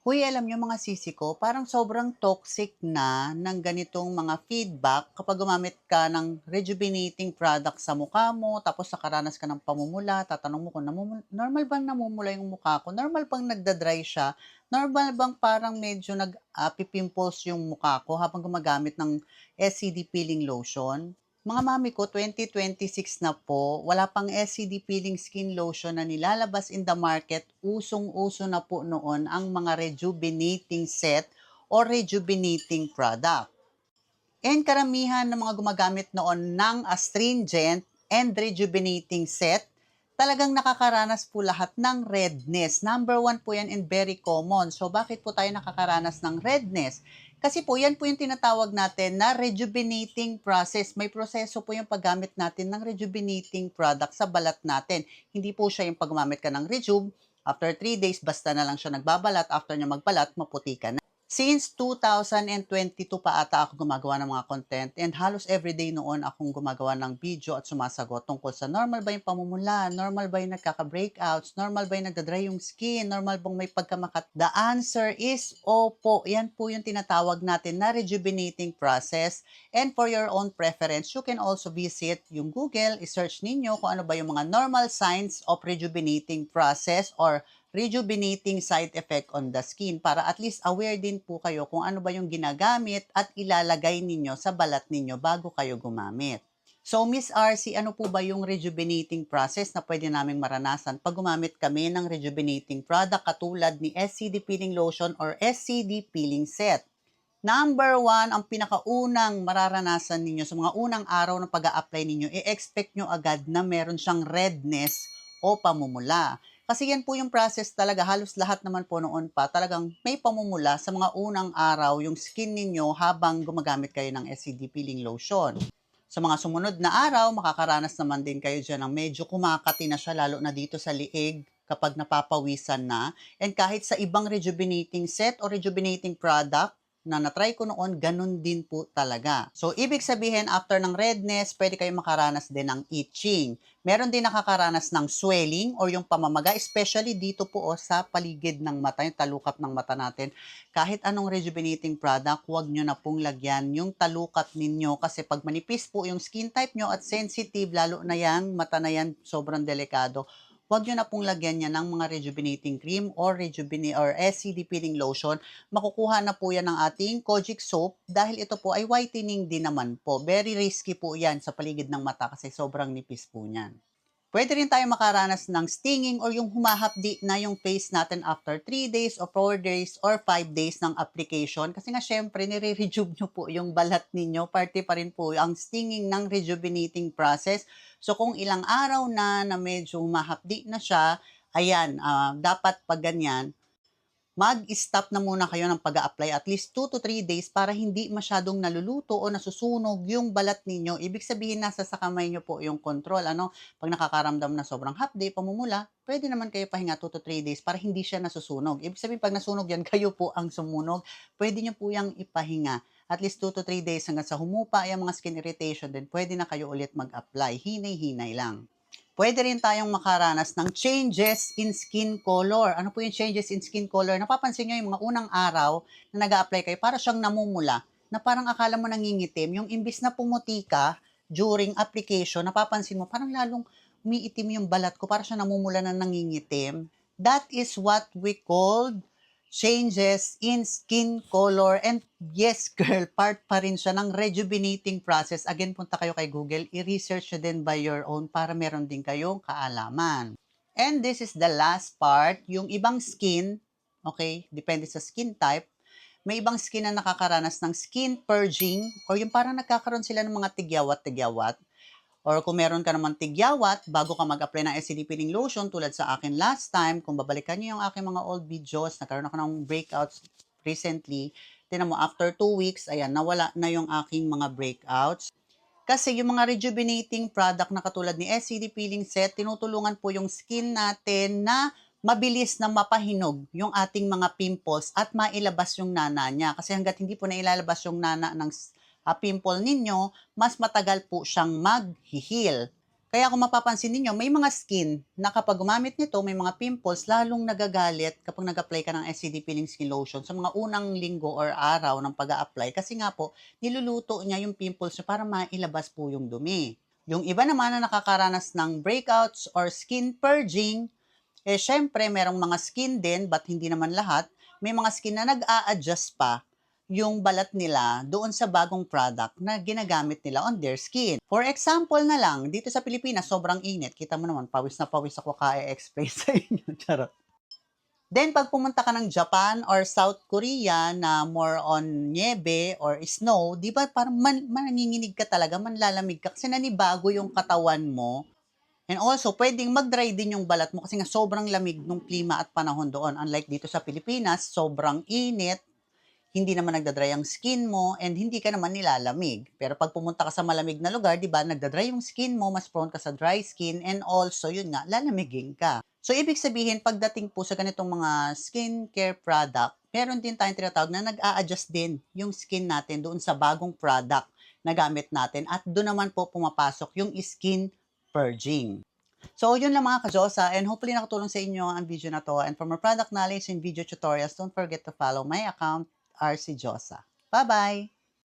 Hoy, alam niyo mga sisi ko, parang sobrang toxic na ng ganitong mga feedback kapag gumamit ka ng rejuvenating product sa mukha mo, tapos nakaranas ka ng pamumula, tatanong mo kung normal bang namumula yung mukha ko? Normal bang nagda-dry siya? Normal bang parang medyo pimples yung mukha ko habang gumagamit ng SCD peeling lotion? Mga mami ko, 2026 na po, wala pang SCD peeling skin lotion na nilalabas in the market. Usong-uso na po noon ang mga rejuvenating set or rejuvenating product. And karamihan ng mga gumagamit noon ng astringent and rejuvenating set, talagang nakakaranas po lahat ng redness. Number one po yan and very common. So bakit po tayo nakakaranas ng redness? Kasi po yan po yung tinatawag natin na rejuvenating process. May proseso po yung paggamit natin ng rejuvenating product sa balat natin. Hindi po siya yung paggamit ka ng Rejube, after 3 days, basta na lang siya nagbabalat. After niya magbalat, maputi ka na. Since 2022 pa ata ako gumagawa ng mga content and halos everyday noon akong gumagawa ng video at sumasagot tungkol sa normal ba yung pamumula, normal ba yung nagkaka-breakouts, normal ba yung nagda-dry yung skin, normal bang may pagkamakat. The answer is opo. Yan po yung tinatawag natin na rejuvenating process. And for your own preference, you can also visit yung Google, i-search ninyo kung ano ba yung mga normal signs of rejuvenating process or rejuvenating side effect on the skin para at least aware din po kayo kung ano ba yung ginagamit at ilalagay ninyo sa balat ninyo bago kayo gumamit. So, Miss RC, ano po ba yung rejuvenating process na pwede naming maranasan pag gumamit kami ng rejuvenating product katulad ni SCD Peeling Lotion or SCD Peeling Set? Number one, ang pinakaunang mararanasan ninyo sa mga unang araw ng pag-a-apply ninyo, i-expect nyo agad na meron siyang redness o pamumula. Kasi yan po yung process talaga, halos lahat naman po noon pa, talagang may pamumula sa mga unang araw yung skin ninyo habang gumagamit kayo ng SCD peeling lotion. Sa mga sumunod na araw, makakaranas naman din kayo dyan ng medyo kumakati na siya, lalo na dito sa liig kapag napapawisan na. And kahit sa ibang rejuvenating set o rejuvenating product, na natry ko noon, ganun din po talaga. So, ibig sabihin, after ng redness, pwede kayo makaranas din ng itching. Meron din nakakaranas ng swelling or yung pamamaga, especially dito po sa paligid ng mata, yung talukap ng mata natin. Kahit anong rejuvenating product, huwag nyo na pong lagyan yung talukap ninyo kasi pag manipis po yung skin type nyo at sensitive, lalo na yan, mata na yan, sobrang delikado. Huwag nyo na pong lagyan niya ng mga rejuvenating cream or SCD peeling lotion. Makukuha na po yan ng ating Kojic soap dahil ito po ay whitening din naman po. Very risky po yan sa paligid ng mata kasi sobrang nipis po niyan. Pwede rin tayo makaranas ng stinging or yung humahapdi na yung face natin after 3 days or 4 days or 5 days ng application. Kasi nga syempre, nire-rejuve nyo po yung balat ninyo. Parte pa rin po ang stinging ng rejuvenating process. So kung ilang araw na medyo humahapdi na siya, ayan, dapat pag ganyan, mag-stop na muna kayo ng pag-a-apply at least 2 to 3 days para hindi masyadong naluluto o nasusunog yung balat ninyo. Ibig sabihin, nasa sa kamay nyo po yung control. Pag nakakaramdam na sobrang hapdi, pamumula, pwede naman kayo pahinga 2 to 3 days para hindi siya nasusunog. Ibig sabihin, pag nasunog yan, kayo po ang sumunog. Pwede nyo po yung ipahinga. At least 2 to 3 days hanggang sa humupa yung mga skin irritation, then pwede na kayo ulit mag-apply. Hinay-hinay lang. Pwede rin tayong makaranas ng changes in skin color. Ano po yung changes in skin color? Napapansin nyo yung mga unang araw na nag-a-apply kayo, para siyang namumula, na parang akala mo nangingitim. Yung imbis na pumuti ka during application, napapansin mo, parang lalong umiitim yung balat ko, para siya namumula na nangingitim. That is what we call changes in skin color. And yes, girl, part pa rin siya ng rejuvenating process. Again, punta kayo kay Google, i-research nyo din by your own para meron din kayong kaalaman. And this is the last part, yung ibang skin, okay, depende sa skin type, may ibang skin na nakakaranas ng skin purging or yung parang nagkakaroon sila ng mga tigyawat-tigyawat. Or kung meron ka naman tigyawat, bago ka mag-apply ng SCD peeling lotion, tulad sa akin last time, kung babalikan niyo yung aking mga old videos, nagkaroon ako ng breakouts recently, tinan mo, after 2 weeks, ayan, nawala na yung aking mga breakouts. Kasi yung mga rejuvenating product na katulad ni SCD Peeling Set, tinutulungan po yung skin natin na mabilis na mapahinog yung ating mga pimples at mailabas yung nana niya. Kasi hanggat hindi po nailalabas yung nana ng pimple ninyo, mas matagal po siyang mag-heal. Kaya kung mapapansin ninyo, may mga skin na kapag gumamit nito, may mga pimples, lalong nagagalit kapag nag-apply ka ng SCD Peeling Skin Lotion sa mga unang linggo or araw ng pag-a-apply. Kasi nga po, niluluto niya yung pimples niya para mailabas po yung dumi. Yung iba naman na nakakaranas ng breakouts or skin purging, syempre merong mga skin din, but hindi naman lahat. May mga skin na nag-a-adjust pa yung balat nila doon sa bagong product na ginagamit nila on their skin. For example na lang, dito sa Pilipinas, sobrang init. Kita mo naman, pawis na pawis ako ka-explain sa inyo. Charot. Then, pag pumunta ka ng Japan or South Korea na more on niebe or snow, di ba parang mananginginig ka talaga, manlalamig ka kasi nanibago yung katawan mo. And also, pwedeng mag-dry din yung balat mo kasi nga sobrang lamig ng klima at panahon doon. Unlike dito sa Pilipinas, sobrang init, hindi naman nagda-dry ang skin mo and hindi ka naman nilalamig. Pero pag pumunta ka sa malamig na lugar, 'di ba, nagda-dry yung skin mo, mas prone ka sa dry skin and also, yun nga, lalamigin ka. So ibig sabihin, pagdating po sa ganitong mga skincare product, meron din tayong tinatawag na nag-a-adjust din yung skin natin doon sa bagong product na gamit natin at doon naman po pumapasok yung skin purging. So, yun lang mga ka-Josa, and hopefully nakatulong sa inyo ang video na to. And for more product knowledge and video tutorials, don't forget to follow my account, RC Josa. Bye-bye!